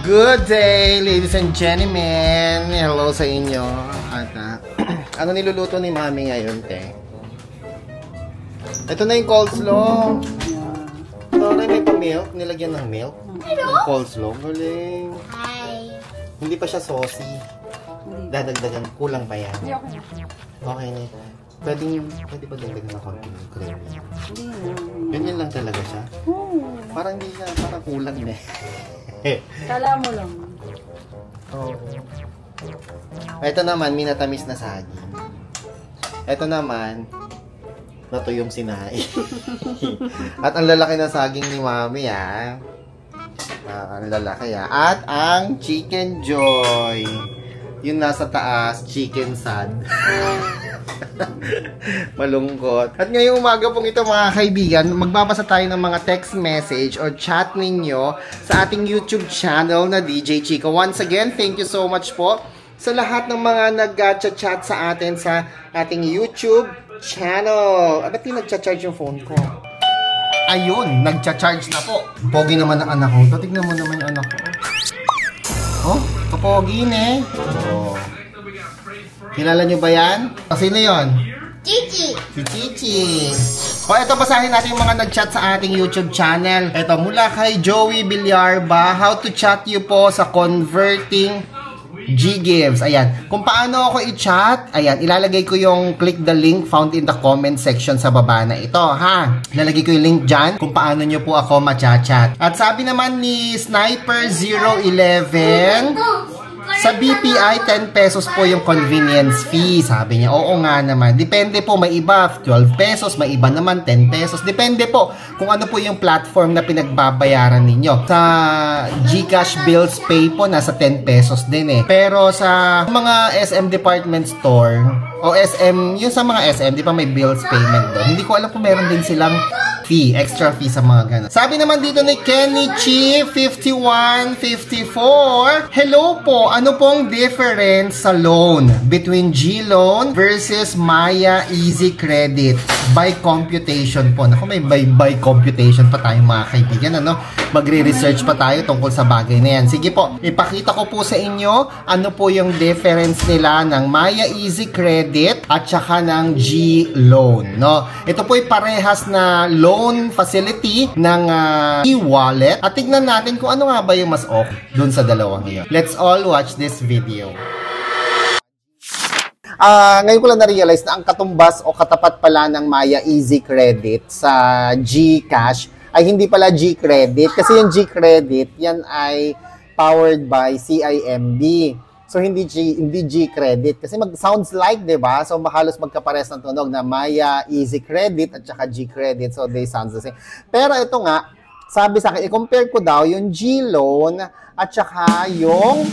Good day, ladies and gentlemen. Hello sa inyo. At ano niluluto ni Mami ngayon, te? Ito na yung coleslaw. Sorry, may pa-milk. Nilagyan ng milk. Yung coleslaw. Galing. Hi. Hindi pa siya saucy. Dadagdagan. Kulang pa yan. Okay na. Pwede ba dagdagan ng konti ng cream? Ganyan lang talaga siya? Parang hindi siya. Parang kulang na. Kala mo lang. Oh. Ito naman, minatamis na saging. Ito naman, ito yung sinain. At ang lalaki ng saging ni Mami, ah. Ang lalaki, ah. At ang Chicken Joy. Yung nasa taas, Chicken Sad. Malungkot. At ngayong umaga pong ito, mga kaibigan, magbabasa tayo ng mga text message or chat ninyo sa ating YouTube channel na DJ Chico. Once again, thank you so much po sa lahat ng mga nag-chat sa atin sa ating YouTube channel. Ba't di nag-charge yung phone ko? Ayun, nag-charge na po. Pogi naman ang anak ko. Tignan mo naman yung anak ko. Oh, kapogi ne. Oh. Kilala nyo ba yan? Sino yun? Chichi. Si Chichi. O, eto, basahin natin yung mga nag-chat sa ating YouTube channel. Eto, mula kay Joey Villarba, how to chat you po sa converting G-Gives. Ayan. Kung paano ako i-chat, ayan, ilalagay ko yung click the link found in the comment section sa baba na ito, ha? Ilalagay ko yung link dyan kung paano nyo po ako ma-chat. At sabi naman ni Sniper011, sa BPI, 10 pesos po yung convenience fee. Sabi niya, oo nga naman. Depende po, may iba 12 pesos, may iba naman 10 pesos. Depende po kung ano po yung platform na pinagbabayaran ninyo. Sa GCash Bills Pay po, nasa 10 pesos din eh. Pero sa mga SM Department Store, o SM, yung sa mga SM, di ba may bills payment doon? Hindi ko alam kung meron din silang fee, extra fee sa mga ganun. Sabi naman dito ni Kenny Chi 5154, hello po, ano pong difference sa loan between G-Loan versus Maya Easy Credit by computation po? Naku, may by computation pa tayo mga kaibigan, ano? Magre-research pa tayo tungkol sa bagay na yan. Sige po, ipakita ko po sa inyo ano po yung difference nila ng Maya Easy Credit at saka ng G-Loan, no? Ito po ay parehas na loan facility ng e-wallet. At tignan natin kung ano nga ba yung mas okay dun sa dalawang yun. Let's all watch this video. Ngayon ko lang na-realize na ang katumbas o katapat pala ng Maya Easy Credit sa GCash ay hindi pala G-Credit. Kasi yung G-Credit, yan ay powered by CIMB. So, hindi G-Credit. Kasi sounds like, diba? So, halos magkapares ng tunog na Maya Easy Credit at saka G-Credit. So, they sound the same. Pero ito nga, sabi sa akin, i-compare ko daw yung G-Loan at saka yung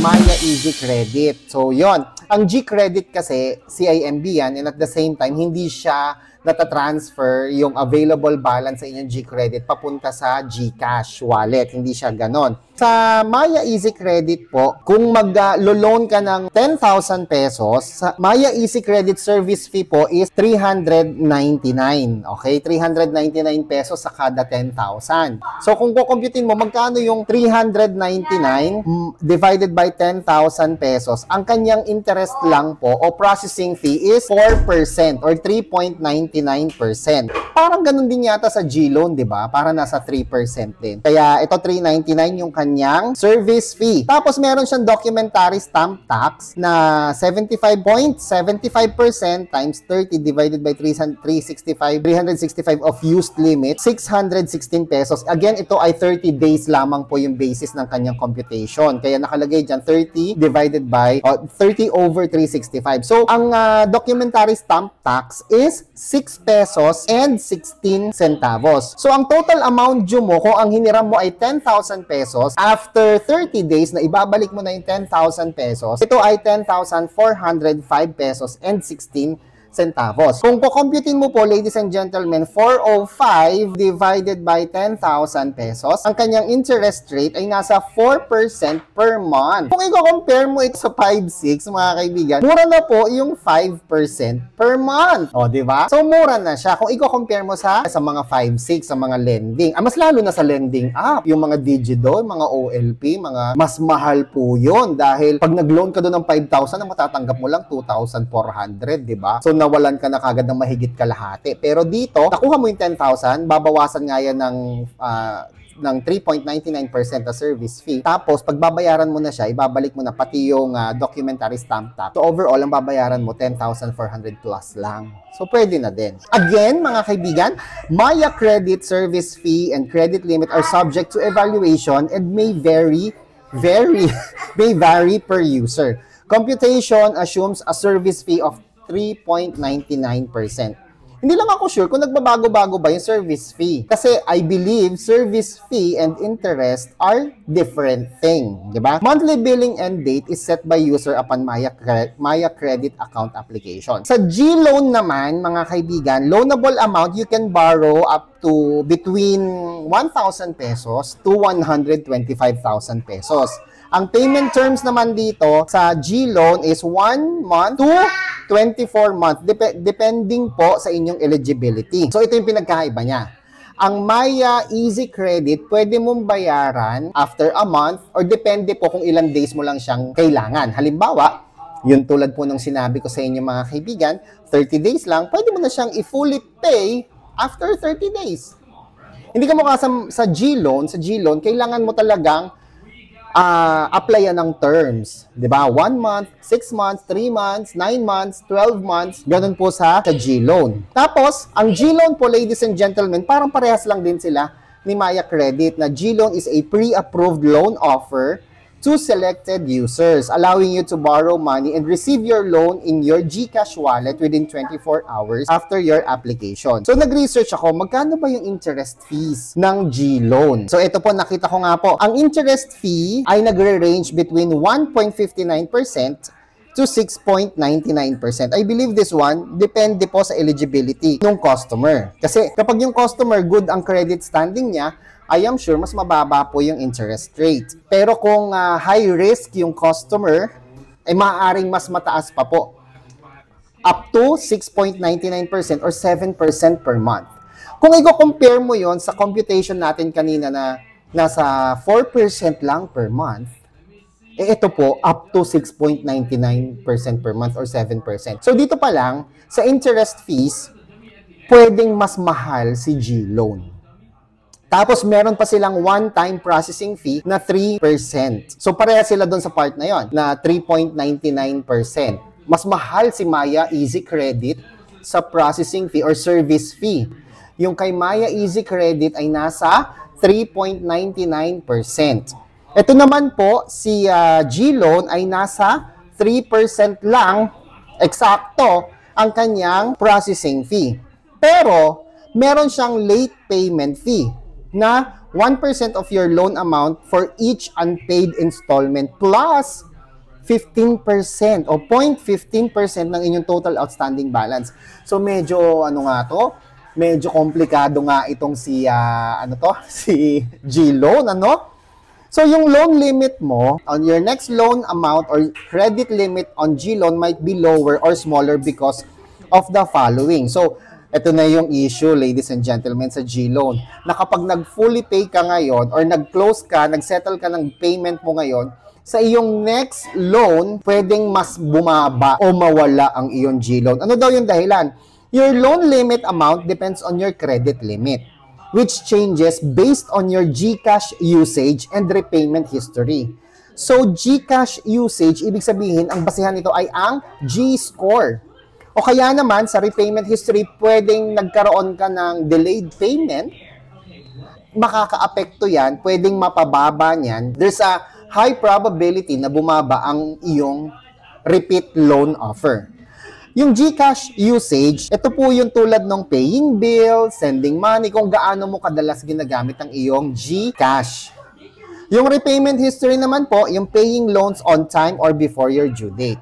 Maya Easy Credit. So, yon. Ang G-Credit kasi, CIMB yan, and at the same time, hindi siya natatransfer yung available balance sa inyong G-Credit papunta sa GCash wallet. Hindi siya ganon. Sa Maya Easy Credit po, kung mag-loan ka ng 10,000 pesos, sa Maya Easy Credit service fee po is 399. Okay? 399 pesos sa kada 10,000. So, kung kukumputin mo, magkano yung 399 divided by 10,000 pesos, ang kanyang interest lang po o processing fee is 4% or 3.99%. Parang ganun din yata sa G-Loan, di ba? Para nasa 3% din. Kaya ito 399 yung kanyang service fee. Tapos meron siyang documentary stamp tax na 75.75% times 30 divided by 365 of used limit, 616 pesos. Again, ito ay 30 days lamang po yung basis ng kanyang computation. Kaya nakalagay dyan 30 divided by 30 over 365. So, ang documentary stamp tax is 6 pesos and 16 centavos. So, ang total amount due mo, kung ang hiniram mo ay 10,000 pesos, after 30 days na ibabalik mo na yung 10,000 pesos, ito ay 10,405 pesos and 16 centavos. Kung kukomputin mo po, ladies and gentlemen, 405 divided by 10,000 pesos, ang kanyang interest rate ay nasa 4% per month. Kung i-compare mo ito sa 5.6, mga kaibigan, mura na po yung 5% per month. O, di ba? So, mura na siya. Kung i-compare mo sa mga 5.6, sa mga lending, mas lalo na sa lending app, yung mga Digido, mga OLP, mga mas mahal po yun. Dahil pag nag-loan ka doon ng 5,000, ang matatanggap mo lang 2,400, di ba? So, nawalan ka na kagad ng mahigit kalahati. Pero dito, nakuha mo yung 10,000, babawasan nga yan ng 3.99% na service fee. Tapos, pag babayaran mo na siya, ibabalik mo na pati yung documentary stamp tax. So, overall, ang babayaran mo, 10,400 plus lang. So, pwede na din. Again, mga kaibigan, Maya credit service fee and credit limit are subject to evaluation and may vary per user. Computation assumes a service fee of 3.99%. Hindi lang ako sure kung nagbabago-bago ba yung service fee. Kasi I believe service fee and interest are different thing, di ba? Monthly billing end date is set by user upon Maya credit account application. Sa G-Loan naman, mga kaibigan, loanable amount you can borrow up to between 1,000 pesos to 125,000 pesos. Ang payment terms naman dito sa G-Loan is 1 month to 24 months, depending po sa inyong eligibility. So, ito yung pinagkaiba niya. Ang Maya Easy Credit, pwede mong bayaran after a month or depende po kung ilang days mo lang siyang kailangan. Halimbawa, yun tulad po ng sinabi ko sa inyo mga kaibigan, 30 days lang, pwede mo na siyang i-fully pay after 30 days. Hindi ka mukha sa G-Loan, kailangan mo talagang applyan ng terms. Diba? 1 month, 6 months, 3 months, 9 months, 12 months. Ganun po sa G-Loan. Tapos, ang G-Loan po, ladies and gentlemen, parang parehas lang din sila ni Maya Credit na G-Loan is a pre-approved loan offer to selected users, allowing you to borrow money and receive your loan in your GCash wallet within 24 hours after your application. So, nag-research ako, magkano ba yung interest fees ng G-Loan? So, ito po, nakita ko nga po, ang interest fee ay nagre-range between 1.59% to 6.99%. I believe this one, depende po sa eligibility ng customer. Kasi kapag yung customer good ang credit standing niya, I am sure mas mababa po yung interest rate. Pero kung high risk yung customer, ay maaaring mas mataas pa po. Up to 6.99% or 7% per month. Kung i-compare mo yon sa computation natin kanina na nasa 4% lang per month, ito po, up to 6.99% per month or 7%. So dito pa lang, sa interest fees, pwedeng mas mahal si G-Loan. Tapos, meron pa silang one-time processing fee na 3%. So, pareha sila doon sa part na yon na 3.99%. Mas mahal si Maya Easy Credit sa processing fee or service fee. Yung kay Maya Easy Credit ay nasa 3.99%. Ito naman po, si G-Loan ay nasa 3% lang, eksakto, ang kanyang processing fee. Pero, meron siyang late payment fee na 1% of your loan amount for each unpaid installment plus 15% o 0.15% ng inyong total outstanding balance. So medyo medyo komplikado nga itong si si G-Loan, So yung loan limit mo on your next loan amount or credit limit on G-Loan might be lower or smaller because of the following. So ito na yung issue, ladies and gentlemen, sa G-Loan. Na kapag nag-fully pay ka ngayon or nag-close ka, nag-settle ka ng payment mo ngayon, sa iyong next loan, pwedeng mas bumaba o mawala ang iyong G-Loan. Ano daw yung dahilan? Your loan limit amount depends on your credit limit, which changes based on your GCash usage and repayment history. So, GCash usage, ibig sabihin, ang basehan nito ay ang G-score. O kaya naman, sa repayment history, pwedeng nagkaroon ka ng delayed payment, makaka-apekto yan, pwedeng mapababa niyan. There's a high probability na bumaba ang iyong repeat loan offer. Yung GCash usage, ito po yung tulad ng paying bill, sending money, kung gaano mo kadalas ginagamit ang iyong GCash. Yung repayment history naman po, yung paying loans on time or before your due date.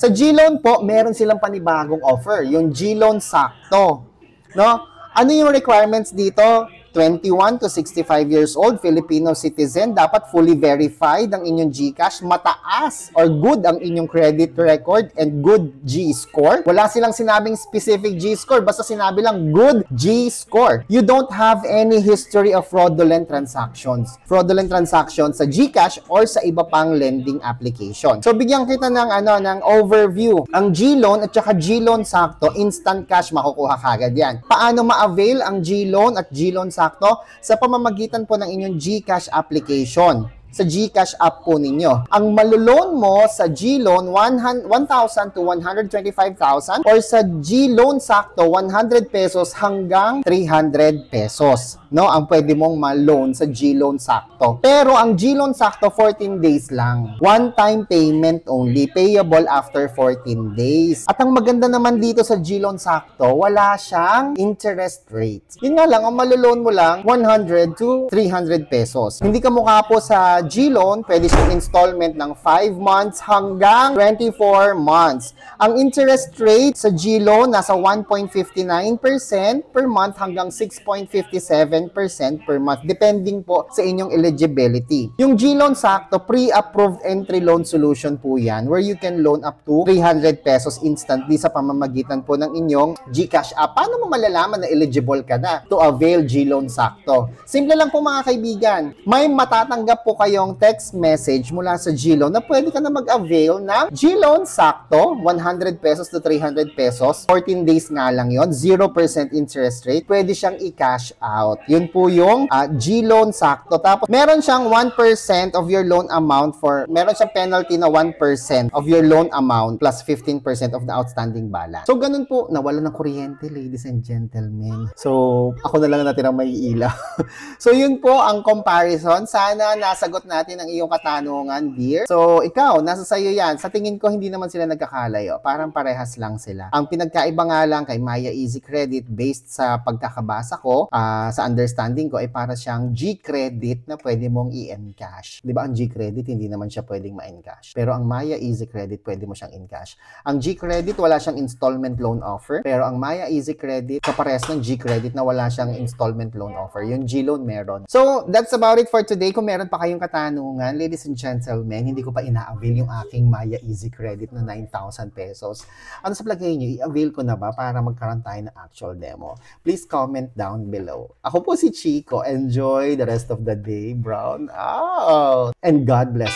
Sa GLoan po, meron silang panibagong offer, yung GLoan Sakto. No? Ano yung requirements dito? 21 to 65 years old, Filipino citizen, dapat fully verified ang inyong GCash, mataas or good ang inyong credit record and good G-score. Wala silang sinabing specific G-score, basta sinabi lang good G-score. You don't have any history of fraudulent transactions. Fraudulent transactions sa GCash or sa iba pang lending application. So bigyan kita ng overview. Ang GLoan at saka GLoan Sakto, instant cash makukuha kagad yan. Paano ma-avail ang GLoan at GLoan Sakto? Sa pamamagitan po ng inyong GCash application. Sa GCash app po ninyo. Ang malulone mo sa GLoan 1,000 to 125,000 or sa GLoan Sakto 100 pesos hanggang 300 pesos. No, ang pwede mong ma-loan sa GLoan Sakto. Pero ang GLoan Sakto 14 days lang. One-time payment only, payable after 14 days. At ang maganda naman dito sa GLoan Sakto, wala siyang interest rate. Yun nga lang, ang malulone mo lang 100 to 300 pesos. Hindi ka mukha po sa GLoan, pwede siyang installment ng 5 months hanggang 24 months. Ang interest rate sa GLoan nasa 1.59% per month hanggang 6.57% per month, depending po sa inyong eligibility. Yung GLoan Sakto, pre-approved entry loan solution po yan, where you can loan up to 300 pesos instantly sa pamamagitan po ng inyong GCash app. Paano mo malalaman na eligible ka na to avail GLoan Sakto? Simple lang po mga kaibigan. May matatanggap po kayong text message mula sa GLoan na pwede ka na mag-avail ng GLoan Sakto, 100 pesos to 300 pesos. 14 days nga lang yon, 0% interest rate. Pwede siyang i-cash out. Yun po yung GLoan Sakto. Tapos, meron siyang 1% of your loan amount meron siyang penalty na 1% of your loan amount plus 15% of the outstanding balance. So, ganun po, nawala ng kuryente, ladies and gentlemen. So, ako na lang natin ang may ilaw. So, yun po ang comparison. Sana nasagot natin ang iyong katanungan, dear. So, ikaw, nasa sayo yan. Sa tingin ko, hindi naman sila nagkakalayo. Parang parehas lang sila. Ang pinagkaiba nga lang kay Maya Easy Credit based sa pagkakabasa ko, sa understanding ko, ay para siyang G-Credit na pwede mong i-encash. Di ba? Ang G-Credit, hindi naman siya pwedeng ma-encash. Pero ang Maya Easy Credit, pwede mo siyang encash. Ang G-Credit, wala siyang installment loan offer. Pero ang Maya Easy Credit, kaparehas ng G-Credit na wala siyang installment loan offer. Yung GLoan meron. So, that's about it for today. Kung meron pa kayong katanungan, ladies and gentlemen, hindi ko pa ina-avail yung aking Maya Easy Credit na 9,000 pesos. Ano sa plagay nyo? I-avail ko na ba para magkaroon tayo ng actual demo? Please comment down below. Ako po si Chico. Enjoy the rest of the day, Brown out. And God bless